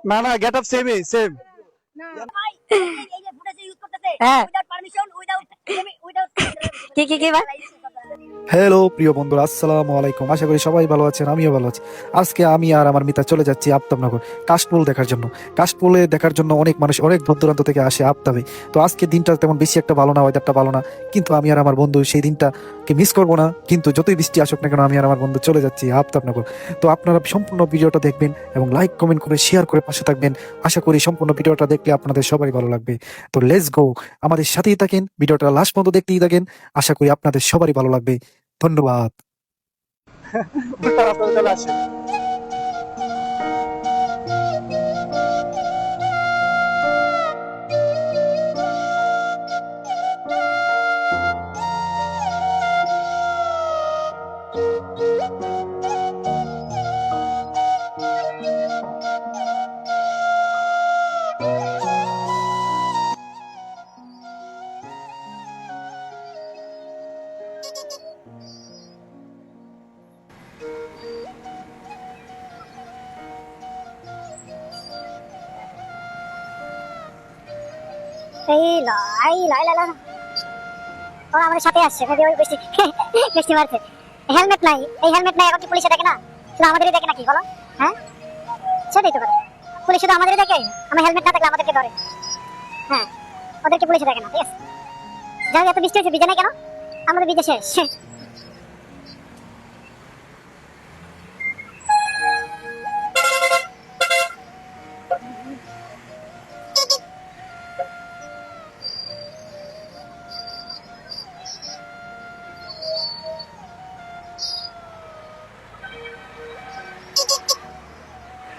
না না get up সেমই সেম। হ্যাঁ কি কি কি ভাই? হ্যালো প্রিয় বন্ধুরা, আসসালামু আলাইকুম। আশা করি সবাই ভালো আছেন, আমিও ভালো আছি। আজকে আমি আর আমার মিতা চলে যাচ্ছি আফতাবনগর কাশফুল দেখার জন্য। কাশফুলে দেখার জন্য অনেক মানুষ অনেক দূর দূরান্ত থেকে আসে আফতাবে। তো আজকে দিনটা তেমন বেশি একটা ভালো না, ওয়েদারটা ভালো না, কিন্তু আমি আর আমার বন্ধু সেই দিনটাকে মিস করবো না। কিন্তু যতই বৃষ্টি আসুক না কেন, আমি আর আমার বন্ধু চলে যাচ্ছি আফতাবনগর। তো আপনারা সম্পূর্ণ ভিডিওটা দেখবেন এবং লাইক কমেন্ট করে শেয়ার করে পাশে থাকবেন। আশা করি সম্পূর্ণ ভিডিওটা দেখলে আপনাদের সবারই ভালো লাগবে। তো লেটস গো, আমাদের সাথেই থাকেন, ভিডিওটা লাস্ট পর্যন্ত দেখতেই থাকেন। আশা করি আপনাদের সবারই ভালো লাগবে। ধন্যবাদ। ভুট্টা রাস্তাতে চলে আসে। ওরা আমাদের সাথে আসছে, মেবি ওই বৃষ্টি বৃষ্টি মারছে। হেলমেট নাই, এই হেলমেট নাই, এখন কি পুলিশে দেখে না? শুধু আমাদেরই দেখে নাকি বলো? হ্যাঁ সেটাই তো কথা, পুলিশ শুধু আমাদেরই দেখে। আমার হেলমেট না থাকলে আমাদেরকে ধরে। হ্যাঁ ওদেরকে পুলিশে দেখে না, ঠিক আছে। যাই, এত বৃষ্টি হয়েছে, ভিজে নাই কেন? আমাদের ভিজে শেষ।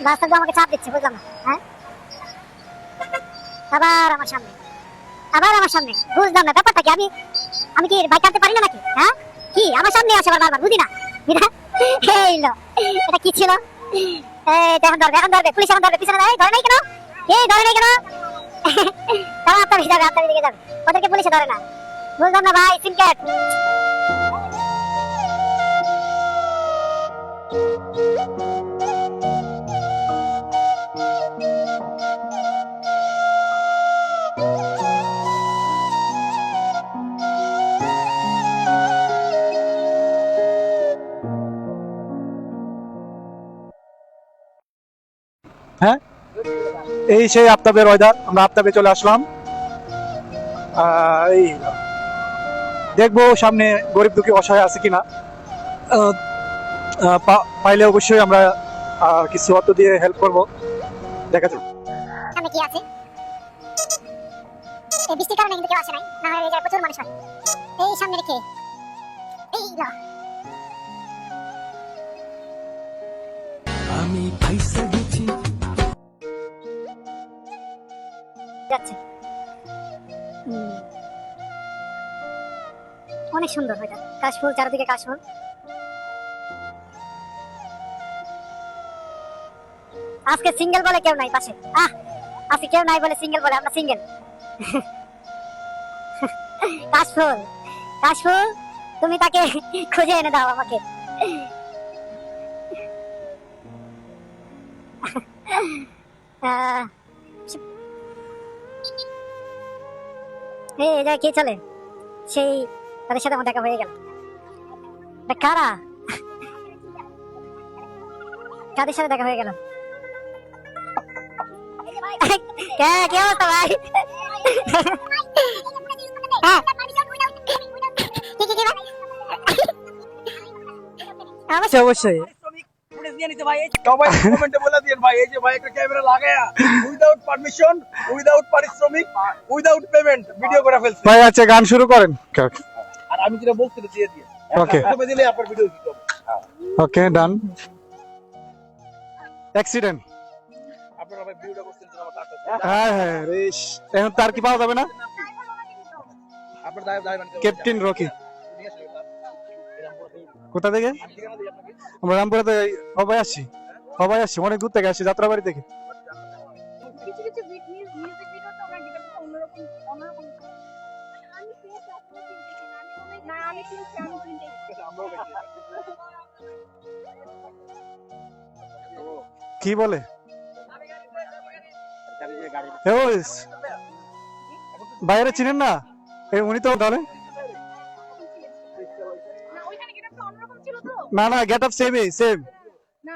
রাস্তাগুলো আমাকে চাপ দিচ্ছে, বুঝলাম না। হ্যাঁ আবার আমার সামনে, আবার আমার সামনে, বুঝলাম না ব্যাপারটা কি। আমি আমি কি বাইক আনতে পারি না নাকি? হ্যাঁ কি আমার সামনে আসে আবার বারবার, বুঝি না। এই লো, এটা কি ছিল? এখন ধরবে, এখন ধরবে, পুলিশ এখন ধরবে। পিছনে ধরে নাই কেন? এই ধরে নাই কেন? তারা আপনার যাবে, আপনার দিকে যাবে, ওদেরকে পুলিশে ধরে না। বুঝলাম না ভাই, সিনকেট। হ্যাঁ এই সেই আফতাবের ওয়েদার, আমরা আফতাবে চলে আসলাম। এই দেখবো সামনে গরিব দুঃখী অসহায় আছে কিনা। আহ, পাইলে অবশ্যই আমরা কিছু অর্থ দিয়ে হেল্প করব, দেখা যাক। সামনে কি আছে? এই বৃষ্টির কারণে কিন্তু কেউ আসে নাই, না হলে এই জায়গায় প্রচুর মানুষ হয়। এই সামনে রেখে, এই লো, আমি ফাইসা গেছি। যাচ্ছে। অনেক সুন্দর ওইটা, কাশফুল, চারিদিকে কাশফুল। আজকে সিঙ্গেল বলে কেউ নাই পাশে। আজকে কেউ নাই বলে সিঙ্গেল বলে, আমরা সিঙ্গেল। কাশফুল, কাশফুল, তুমি তাকে খুঁজে এনে দাও আমাকে। আহ, এই জায়গায় কে চলে? সেই তাদের সাথে আমার দেখা হয়ে গেল। কারা, কাদের সাথে দেখা হয়ে গেল? কি অবস্থা ভাই? অবশ্যই অবশ্যই। সবাই কমেন্টে বলে দিন ভাই, এই যে ভাই একটা ক্যামেরা লাগায়া উইদাউট পারমিশন, উইদাউট পারিশ্রমিক, উইদাউট পেমেন্ট ভিডিও করে ফেলছে ভাই আচ্ছা গান শুরু করেন। আর আমি যেটা বলতে দিয়ে দিয়ে ওকে তুমি দিলে আপনার ভিডিও হিট হবে। ওকে ডান। অ্যাক্সিডেন্ট। আপনারা ভাই ভিডিওটা করছেন যে আমার টাকা হ্যাঁ হ্যাঁ রেশ, এখন তার কি পাওয়া যাবে না? আপনার দায় দায় মানতে ক্যাপ্টেন রকি। কোথা থেকে? আমরা রামপুরা থেকে সবাই আসছি, সবাই আসছি, অনেক দূর থেকে আসছি, যাত্রাবাড়ি থেকে। কিছু কিছু মিউজিক ভিডিও তো আমরা যেটা অন্যরকম অন্যরকম আমি শুনছি আমি কি বলে? বাইরে চিনেন না? উনি তো তাহলে না ওইখানে গেটআপটা অন্যরকম ছিল তো। না গেট আপ সেম। না